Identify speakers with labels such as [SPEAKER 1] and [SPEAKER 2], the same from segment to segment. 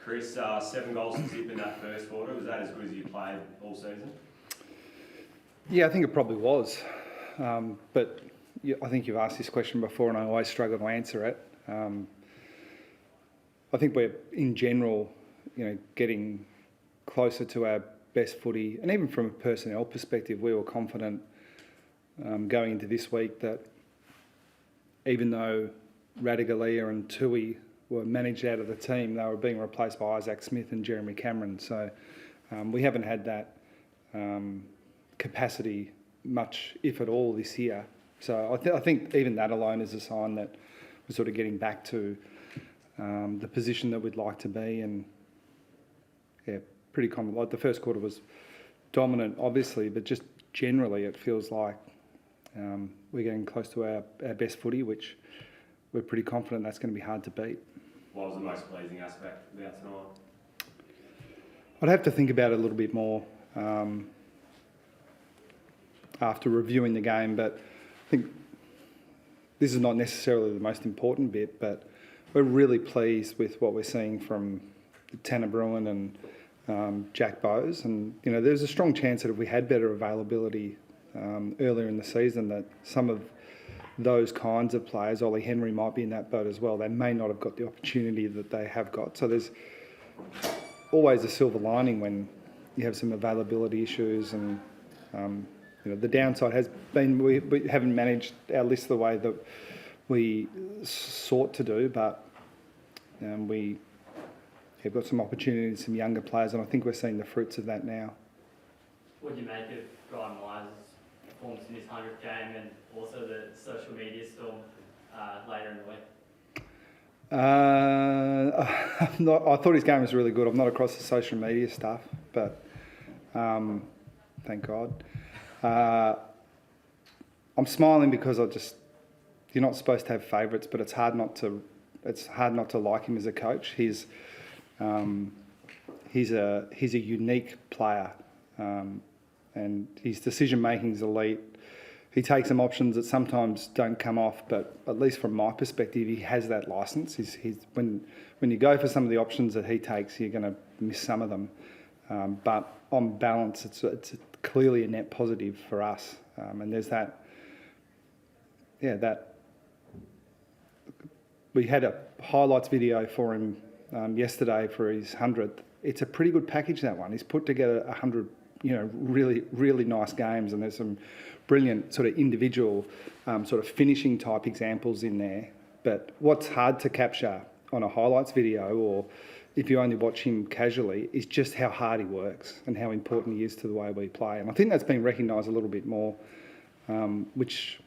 [SPEAKER 1] Chris, 7 goals to Zip in that first quarter. Was that as good as you played all season?
[SPEAKER 2] Yeah, I think it probably was. But I think you've asked this question before and I always struggle to answer it. I think we're, in general, getting closer to our best footy. And even from a personnel perspective, we were confident going into this week that even though Ratugolea and Tui were managed out of the team, they were being replaced by Isaac Smith and Jeremy Cameron. So we haven't had that capacity much, if at all, this year. So I think even that alone is a sign that we're sort of getting back to the position that we'd like to be. And yeah, pretty common. Like the first quarter was dominant, obviously, but just generally it feels like we're getting close to our best footy, which we're pretty confident that's going to be hard to beat.
[SPEAKER 1] What was the most pleasing aspect about tonight?
[SPEAKER 2] I'd have to think about it a little bit more after reviewing the game, but I think this is not necessarily the most important bit, but we're really pleased with what we're seeing from Tanner Bruin and Jack Bowes. And, there's a strong chance that if we had better availability earlier in the season, that some of those kinds of players, Ollie Henry might be in that boat as well. They may not have got the opportunity that they have got. So there's always a silver lining when you have some availability issues. And, the downside has been we haven't managed our list the way that we sought to do, but we have got some opportunities, some younger players, and I think we're seeing the fruits of that now.
[SPEAKER 3] What do you make of Brian Myers' performance in this 100th game and also the social media storm later in the week?
[SPEAKER 2] I thought his game was really good. I'm not across the social media stuff, but thank God. I'm smiling because you're not supposed to have favourites, but it's hard not to like him as a coach. He's a unique player, and his decision making is elite. He takes some options that sometimes don't come off, but at least from my perspective, he has that licence. When you go for some of the options that he takes, you're going to miss some of them. But on balance, it's clearly a net positive for us. And there's that we had a highlights video for him yesterday for his 100th. It's a pretty good package, that one. He's put together 100, really, really nice games, and there's some brilliant sort of individual sort of finishing type examples in there. But what's hard to capture on a highlights video, or if you only watch him casually, is just how hard he works and how important he is to the way we play. And I think that's been recognised a little bit more, which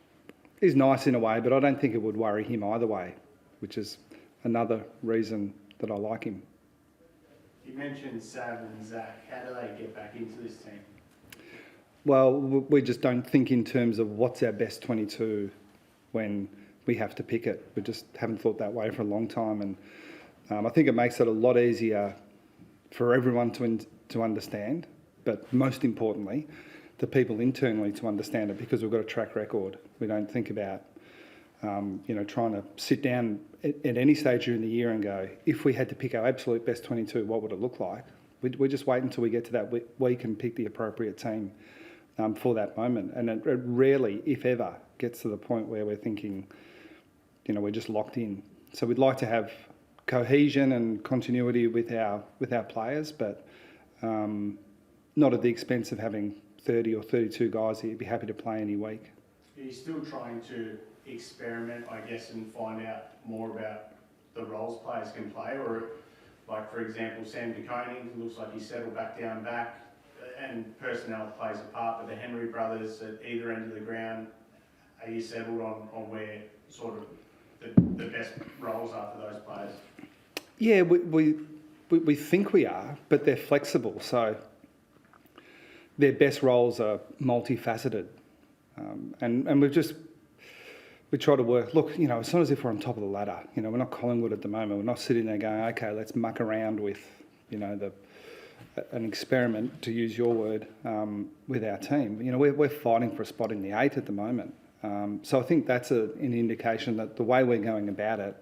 [SPEAKER 2] is nice in a way, but I don't think it would worry him either way, which is another reason that I like him.
[SPEAKER 4] You mentioned Sav and Zach. How do they get back into this team?
[SPEAKER 2] Well, we just don't think in terms of what's our best 22 when we have to pick it. We just haven't thought that way for a long time, and I think it makes it a lot easier for everyone to understand, but most importantly, the people internally to understand it, because we've got a track record. We don't think about trying to sit down at any stage during the year and go, if we had to pick our absolute best 22, what would it look like? We just wait until we get to that week and pick the appropriate team for that moment. And it rarely, if ever, gets to the point where we're thinking, we're just locked in. So we'd like to have cohesion and continuity with our players, but not at the expense of having 30 or 32 guys that you'd be happy to play any week.
[SPEAKER 4] Are you still trying to experiment, I guess, and find out more about the roles players can play? Or, like, for example, Sam De Koning looks like he's settled back, and personnel plays a part, but the Henry brothers at either end of the ground, are you settled on where sort of the best roles are for those players?
[SPEAKER 2] Yeah, we think we are, but they're flexible, so their best roles are multifaceted. And we try to work, look, it's not as if we're on top of the ladder. We're not Collingwood at the moment. We're not sitting there going, okay, let's muck around with, an experiment, to use your word, with our team. We're fighting for a spot in the 8 at the moment. So I think that's an indication that the way we're going about it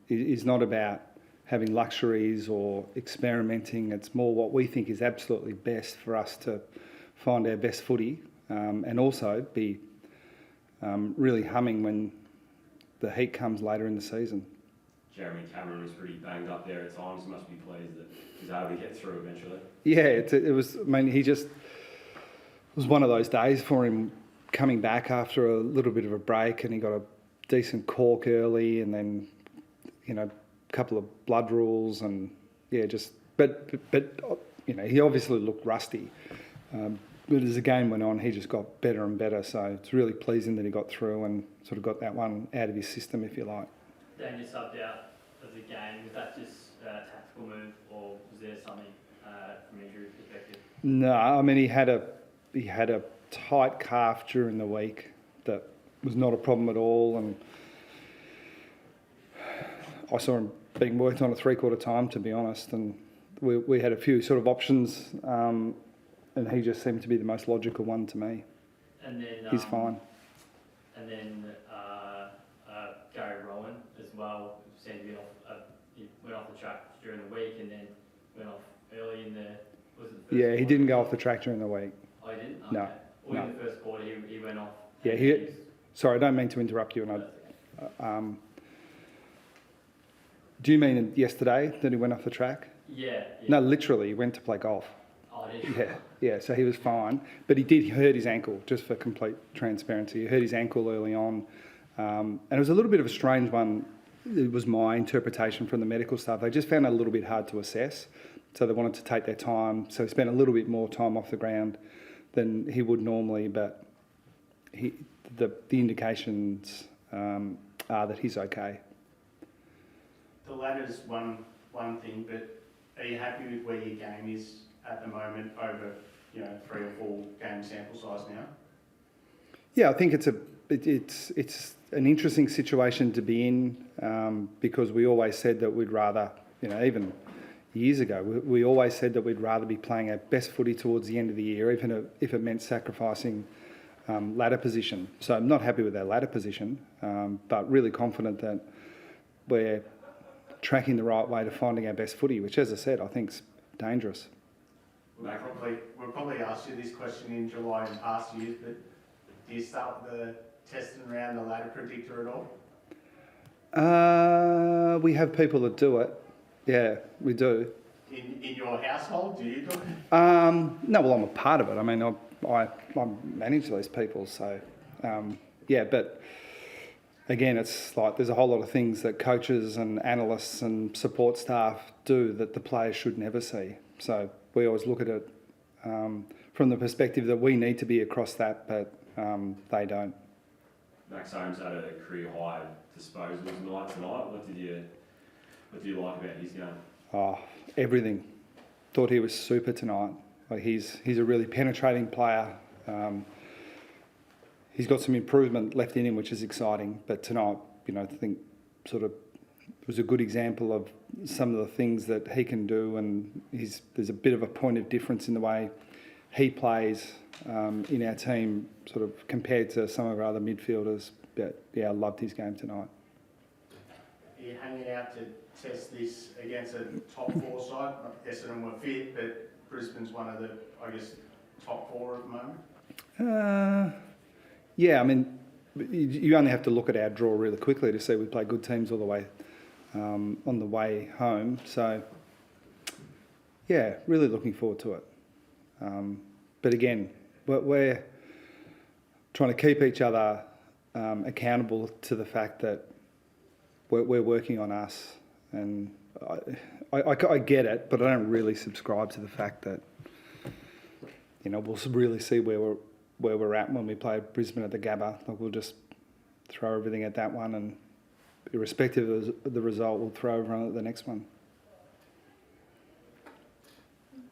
[SPEAKER 2] is not about having luxuries or experimenting. It's more what we think is absolutely best for us to find our best footy, and also be really humming when the heat comes later in the season.
[SPEAKER 1] Jeremy Cameron was pretty banged up there at times. He must be pleased that he's able to get through eventually.
[SPEAKER 2] Yeah, it was. I mean, it was one of those days for him coming back after a little bit of a break, and he got a decent cork early, and then, a couple of blood rules, and but he obviously looked rusty. But as the game went on, he just got better and better. So it's really pleasing that he got through and sort of got that one out of his system, if you like.
[SPEAKER 3] Dan, you subbed out of the game. Was that just a tactical move, or was there something from injury perspective?
[SPEAKER 2] No, I mean he had a tight calf during the week that was not a problem at all, and I saw him being worked on at 3/4 time, to be honest, and we had a few sort of options, and he just seemed to be the most logical one to me.
[SPEAKER 3] And then
[SPEAKER 2] He's fine.
[SPEAKER 3] And then Gary Rowan as well seemed to be he went off the track during the week and then went off early in the. Was it the first
[SPEAKER 2] Yeah, he
[SPEAKER 3] quarter?
[SPEAKER 2] didn't go off the track during the week.
[SPEAKER 3] Oh, he didn't.
[SPEAKER 2] No,
[SPEAKER 3] Okay. Well, in
[SPEAKER 2] no.
[SPEAKER 3] the first quarter, he went off.
[SPEAKER 2] Yeah,
[SPEAKER 3] and
[SPEAKER 2] Sorry, I don't mean to interrupt you. And
[SPEAKER 3] that's okay.
[SPEAKER 2] do you mean yesterday that he went off the track?
[SPEAKER 3] Yeah.
[SPEAKER 2] No, literally, he went to play golf.
[SPEAKER 3] Oh, did he?
[SPEAKER 2] Yeah, so he was fine, but he did hurt his ankle, just for complete transparency. He hurt his ankle early on, and it was a little bit of a strange one. It was my interpretation from the medical staff. They just found it a little bit hard to assess, so they wanted to take their time. So he spent a little bit more time off the ground than he would normally, but the indications are that he's okay.
[SPEAKER 4] The ladder's one thing, but are you happy with where your game is at the moment over 3 or 4 game sample size now?
[SPEAKER 2] Yeah, I think it's an interesting situation to be in, because we always said that we'd rather, even years ago, we always said that we'd rather be playing our best footy towards the end of the year, even if it meant sacrificing ladder position. So I'm not happy with our ladder position, but really confident that we're tracking the right way to finding our best footy, which, as I said, I think is dangerous.
[SPEAKER 4] We'll probably ask you this question in July in past years, but do you start the testing around the ladder predictor at all?
[SPEAKER 2] We have people that do it. Yeah, we do.
[SPEAKER 4] In your household, do you do it?
[SPEAKER 2] No, well, I'm a part of it. I mean, I manage these people, so but again, it's like there's a whole lot of things that coaches and analysts and support staff do that the players should never see. So we always look at it from the perspective that we need to be across that, but they don't.
[SPEAKER 1] Max Holmes had a career high disposals night tonight. What did you like about his game?
[SPEAKER 2] Oh, everything. Thought he was super tonight. Like he's a really penetrating player. He's got some improvement left in him, which is exciting. But tonight, I think sort of was a good example of some of the things that he can do, and there's a bit of a point of difference in the way he plays in our team, sort of compared to some of our other midfielders. But yeah, I loved his game tonight.
[SPEAKER 4] Are you hanging out to test this against a top 4 side? Essendon were fit, but Brisbane's one of the, top 4 at the moment?
[SPEAKER 2] Yeah, I mean, you only have to look at our draw really quickly to see we play good teams all the way on the way home. So, yeah, really looking forward to it. But again, we're trying to keep each other accountable to the fact that we're working on us. And I get it, but I don't really subscribe to the fact that, we'll really see where we're at when we play Brisbane at the Gabba. Like we'll just throw everything at that one, and irrespective of the result, we'll throw everyone at the next one.